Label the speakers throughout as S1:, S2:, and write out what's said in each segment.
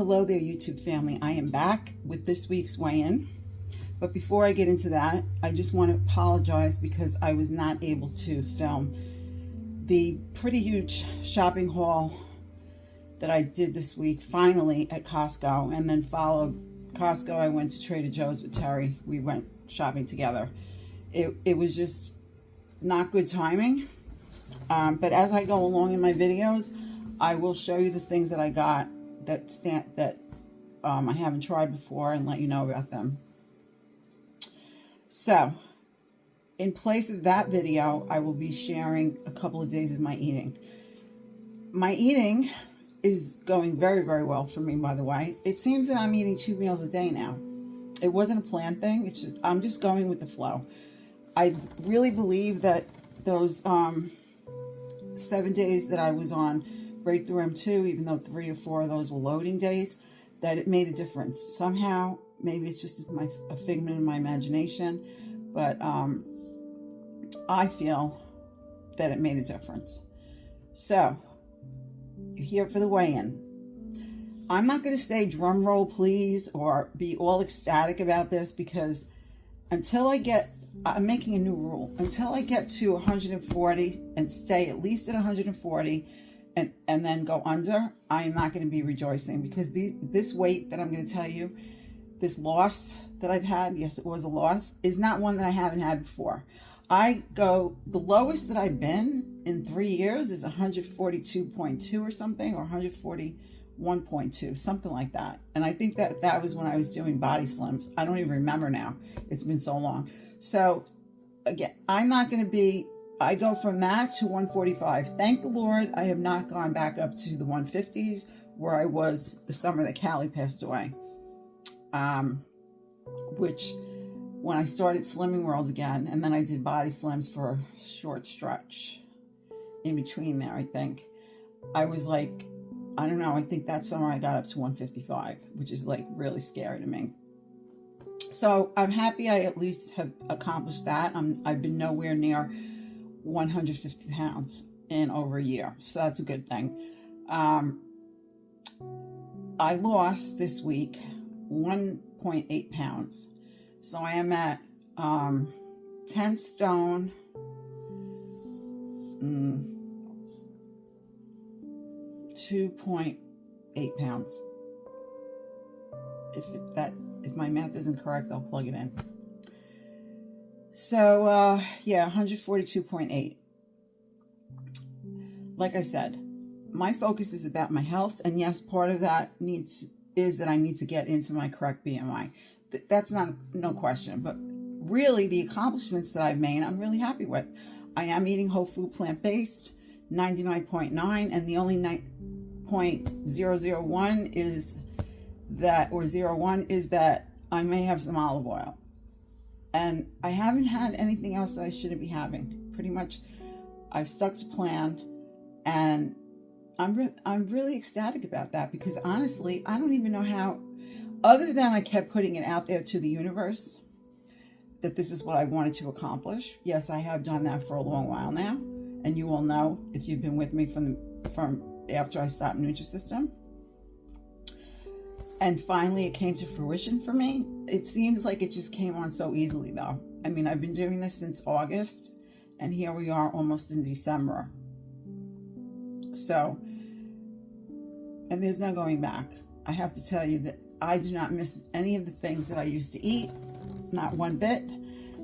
S1: Hello there, YouTube family. I am back with this week's weigh-in. But before I get into that, I just want to apologize because I was not able to film the pretty huge shopping haul that I did this week, finally at Costco, and then followed Costco. I went to Trader Joe's with Terry. We went shopping together. It was just not good timing. But as I go along in my videos, I will show you the things that I got that I haven't tried before and let you know about them. So, in place of that video, I will be sharing a couple of days of my eating. My eating is going very, very well for me, by the way. It seems that I'm eating 2 meals a day now. It wasn't a planned thing. It's just, I'm just going with the flow. I really believe that those 7 days that I was on Breakthrough M2, even though 3 or 4 of those were loading days, that it made a difference. Somehow, maybe it's just a figment of my imagination, but I feel that it made a difference. So, you're here for the weigh-in. I'm not going to say drum roll please or be all ecstatic about this, because until I'm making a new rule. Until I get to 140 and stay at least at 140 and then go under, I am not going to be rejoicing, because this weight that I'm going to tell you, this loss that I've had, yes, it was a loss, is not one that I haven't had before. The lowest that I've been in 3 years is 142.2 or something, or 141.2, something like that. And I think that was when I was doing body slims. I don't even remember now. It's been so long. So again, I go from that to 145. Thank the Lord, I have not gone back up to the 150s where I was the summer that Callie passed away. Which, when I started Slimming World again, and then I did body slims for a short stretch in between there, I think. I was like, I don't know, I think that summer I got up to 155, which is like really scary to me. So I'm happy I at least have accomplished that. I've been nowhere near 150 pounds in over a year, so that's a good thing. I lost this week 1.8 pounds. So I am at 10 stone, 2.8 pounds. If my math isn't correct, I'll plug it in. So, yeah, 142.8. Like I said, my focus is about my health, and yes, part of that is that I need to get into my correct BMI. That's no question, but really the accomplishments that I've made, I'm really happy with. I am eating whole food plant-based, 99.9, and the only 0.001 is that, or 01 is that I may have some olive oil. And I haven't had anything else that I shouldn't be having. Pretty much, I've stuck to plan, and I'm really ecstatic about that, because honestly, I don't even know how, other than I kept putting it out there to the universe that this is what I wanted to accomplish. Yes, I have done that for a long while now, and you all know if you've been with me from after I stopped Nutrisystem. And finally, it came to fruition for me. It seems like it just came on so easily, though. I mean, I've been doing this since August, and here we are almost in December. So, and there's no going back. I have to tell you that I do not miss any of the things that I used to eat, not one bit.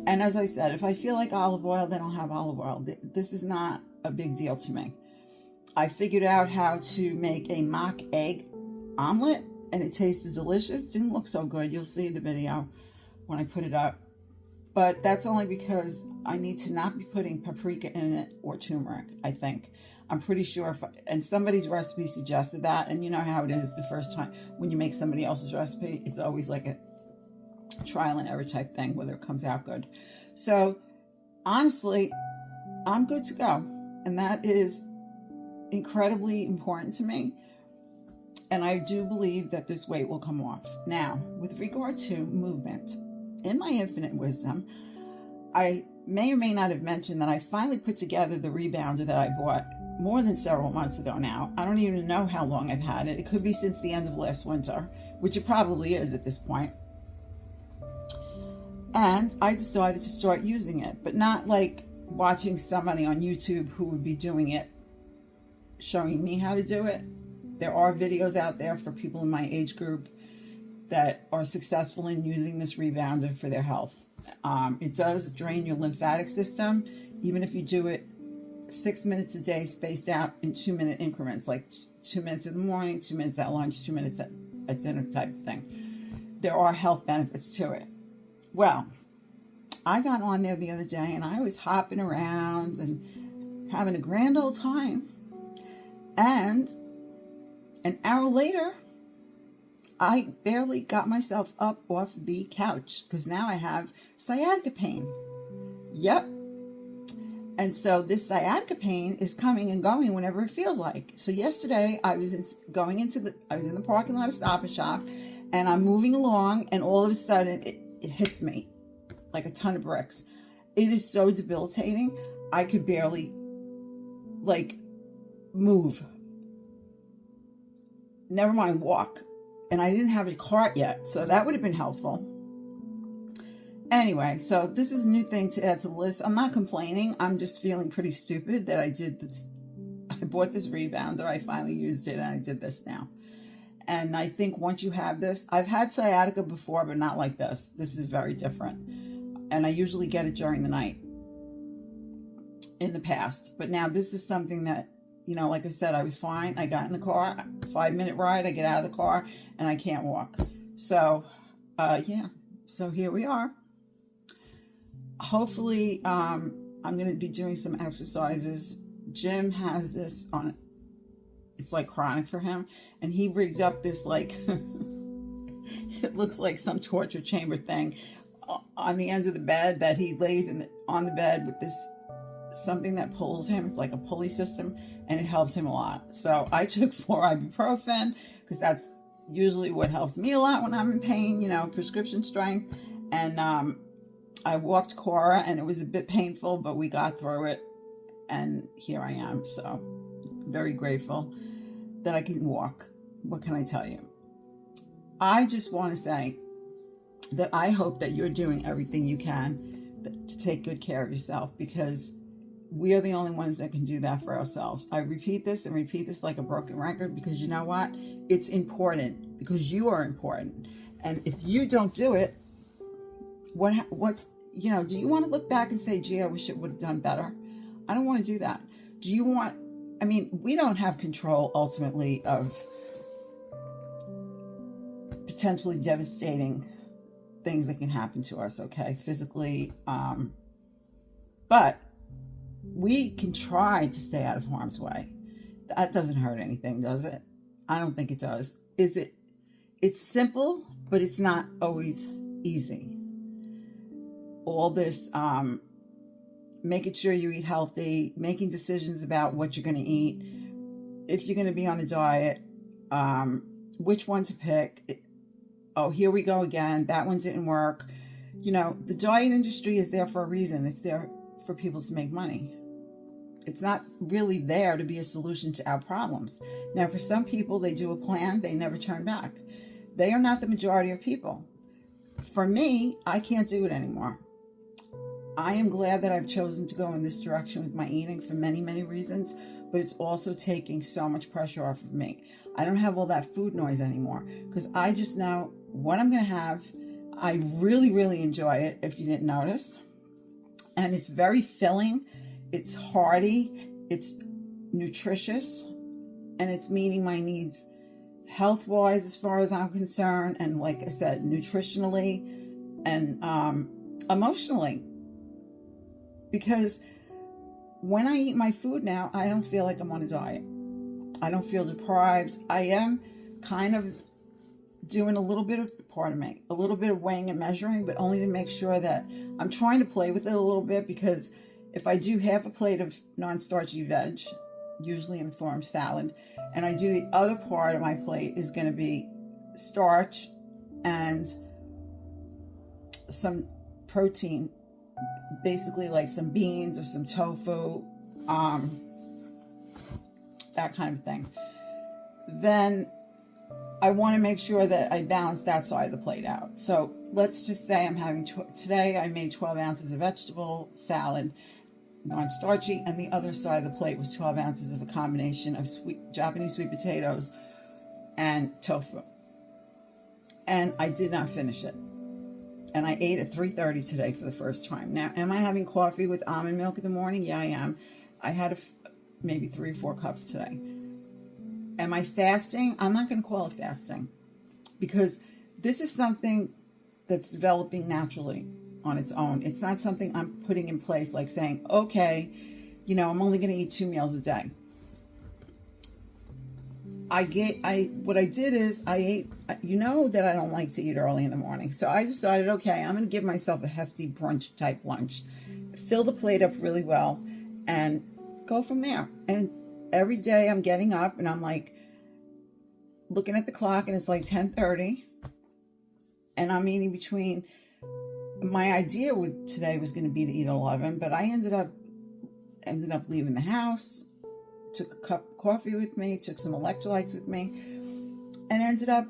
S1: And as I said, if I feel like olive oil, then I'll have olive oil. This is not a big deal to me. I figured out how to make a mock egg omelet, and it tasted delicious. Didn't look so good. You'll see the video when I put it up. But that's only because I need to not be putting paprika in it or turmeric, I think. I'm pretty sure, and somebody's recipe suggested that, and you know how it is the first time when you make somebody else's recipe, it's always like a trial and error type thing, whether it comes out good. So honestly, I'm good to go. And that is incredibly important to me. And I do believe that this weight will come off. Now, with regard to movement, in my infinite wisdom, I may or may not have mentioned that I finally put together the rebounder that I bought more than several months ago now. I don't even know how long I've had it. It could be since the end of last winter, which it probably is at this point. And I decided to start using it, but not like watching somebody on YouTube who would be doing it, showing me how to do it. There are videos out there for people in my age group that are successful in using this rebounder for their health. It does drain your lymphatic system, even if you do it 6 minutes a day, spaced out in 2-minute increments, like 2 minutes in the morning, 2 minutes at lunch, 2 minutes at dinner type of thing. There are health benefits to it. Well, I got on there the other day and I was hopping around and having a grand old time. And an hour later, I barely got myself up off the couch because now I have sciatica pain. Yep. And so this sciatica pain is coming and going whenever it feels like. So yesterday I was in the parking lot of Stop and Shop, and I'm moving along, and all of a sudden it hits me like a ton of bricks. It is so debilitating. I could barely move. Never mind walk. And I didn't have a cart yet, so that would have been helpful. Anyway, so this is a new thing to add to the list. I'm not complaining. I'm just feeling pretty stupid that I did this. I bought this rebounder. I finally used it, and I did this now. And I think once you have this, I've had sciatica before, but not like this. This is very different. And I usually get it during the night in the past. But now this is something that, like I said, I was fine. I got in the car, 5-minute ride, I get out of the car, and I can't walk. So, yeah. So here we are. Hopefully, I'm going to be doing some exercises. Jim has this on, it's like chronic for him. And he rigged up this it looks like some torture chamber thing on the ends of the bed that he lays on the bed with this something that pulls him. It's like a pulley system, and it helps him a lot. So I took 4 ibuprofen because that's usually what helps me a lot when I'm in pain, prescription strength. And I walked Cora, and it was a bit painful, but we got through it, and here I am. So very grateful that I can walk. What can I tell you? I just want to say that I hope that you're doing everything you can to take good care of yourself, because we are the only ones that can do that for ourselves. I repeat this and repeat this like a broken record, because you know what? It's important, because you are important. And if you don't do it, what's, do you want to look back and say, gee, I wish it would have done better? I don't want to do that. We don't have control ultimately of potentially devastating things that can happen to us, okay, physically. But we can try to stay out of harm's way. That doesn't hurt anything, does it? I don't think it does. It's simple, but it's not always easy. All this, making sure you eat healthy, making decisions about what you're going to eat, if you're going to be on a diet, which one to pick. Oh, here we go again. That one didn't work. The diet industry is there for a reason. It's there for people to make money. It's not really there to be a solution to our problems. Now, for some people, they do a plan, they never turn back. They are not the majority of people. For me, I can't do it anymore. I am glad that I've chosen to go in this direction with my eating for many, many reasons, but it's also taking so much pressure off of me. I don't have all that food noise anymore, because I just know what I'm going to have. I really, really enjoy it, if you didn't notice. And it's very filling. It's hearty. It's nutritious. And it's meeting my needs health-wise as far as I'm concerned. And like I said, nutritionally and emotionally. Because when I eat my food now, I don't feel like I'm on a diet. I don't feel deprived. I am kind of doing a little bit of weighing and measuring, but only to make sure that I'm trying to play with it a little bit, because if I do half a plate of non-starchy veg, usually in the form of salad, and I do the other part of my plate is going to be starch and some protein basically like some beans or some tofu, that kind of thing. Then I want to make sure that I balance that side of the plate out. So let's just say I'm having, today I made 12 ounces of vegetable salad, non-starchy, and the other side of the plate was 12 ounces of a combination of Japanese sweet potatoes and tofu. And I did not finish it. And I ate at 3:30 today for the first time. Now, am I having coffee with almond milk in the morning? Yeah, I am. I had maybe 3 or 4 cups today. Am I fasting? I'm not going to call it fasting, because this is something that's developing naturally on its own. It's not something I'm putting in place, like saying, okay, I'm only going to eat 2 meals a day. What I did is I ate, that I don't like to eat early in the morning. So I decided, okay, I'm going to give myself a hefty brunch type lunch, fill the plate up really well, and go from there. And every day I'm getting up and I'm like looking at the clock and it's like 10:30, and I'm eating between, my idea today was going to be to eat at 11, but I ended up leaving the house, took a cup of coffee with me, took some electrolytes with me, and ended up,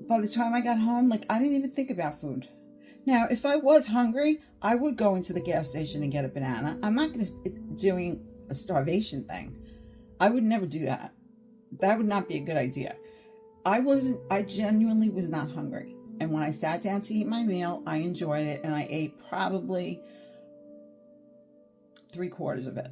S1: by the time I got home, like I didn't even think about food. Now, if I was hungry, I would go into the gas station and get a banana. I'm not going to doing a starvation thing. I would never do that. That would not be a good idea. I genuinely was not hungry. And when I sat down to eat my meal, I enjoyed it, and I ate probably 3/4 of it.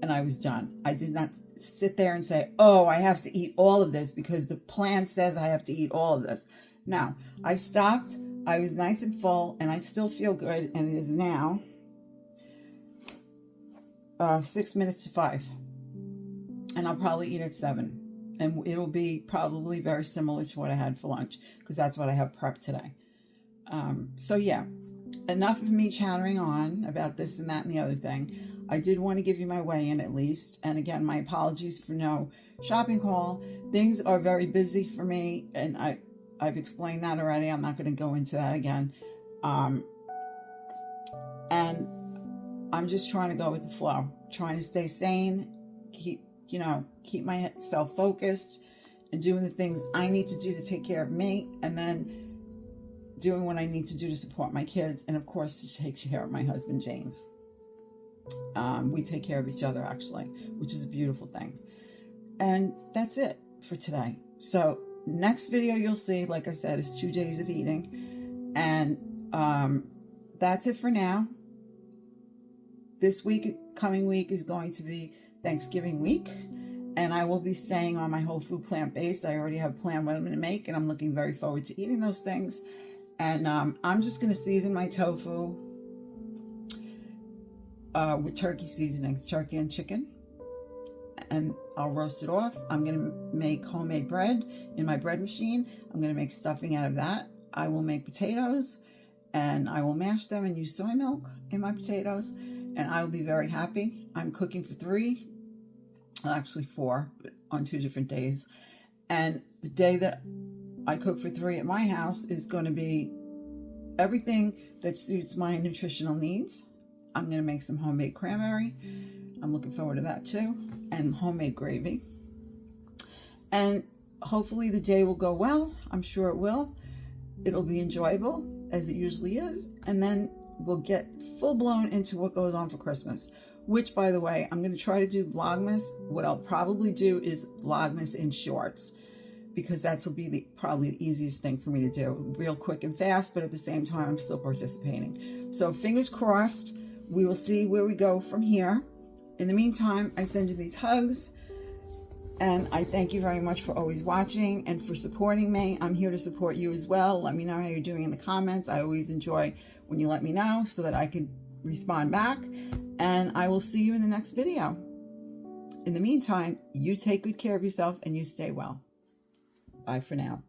S1: And I was done. I did not sit there and say, oh, I have to eat all of this because the plan says I have to eat all of this. No, I stopped. I was nice and full, and I still feel good. And it is now 6 minutes to 5. And I'll probably eat at 7. And it'll be probably very similar to what I had for lunch, because that's what I have prepped today. So yeah, enough of me chattering on about this and that and the other thing. I did want to give you my weigh-in at least. And again, my apologies for no shopping haul. Things are very busy for me, and I've explained that already. I'm not going to go into that again. And I'm just trying to go with the flow, trying to stay sane, keep myself focused, and doing the things I need to do to take care of me, and then doing what I need to do to support my kids, and of course to take care of my husband, James. We take care of each other, actually, which is a beautiful thing. And that's it for today. So next video you'll see, like I said, is 2 days of eating. And that's it for now. This coming week is going to be Thanksgiving week, and I will be staying on my whole food plant-based. I already have planned what I'm going to make, and I'm looking very forward to eating those things. And I'm just going to season my tofu with turkey seasonings, turkey and chicken, and I'll roast it off. I'm going to make homemade bread in my bread machine. I'm going to make stuffing out of that. I will make potatoes, and I will mash them and use soy milk in my potatoes, and I will be very happy. I'm cooking for 3, actually 4, but on 2 different days. And the day that I cook for 3 at my house is going to be everything that suits my nutritional needs. I'm going to make some homemade cranberry. I'm looking forward to that too. And homemade gravy. And hopefully the day will go well. I'm sure it will. It'll be enjoyable, as it usually is. And then we'll get full-blown into what goes on for Christmas. Which, by the way, I'm going to try to do Vlogmas. What I'll probably do is Vlogmas in shorts, because that'll be probably the easiest thing for me to do. Real quick and fast, but at the same time, I'm still participating. So fingers crossed. We will see where we go from here. In the meantime, I send you these hugs, and I thank you very much for always watching and for supporting me. I'm here to support you as well. Let me know how you're doing in the comments. I always enjoy when you let me know so that I can respond back. And I will see you in the next video. In the meantime, you take good care of yourself and you stay well. Bye for now.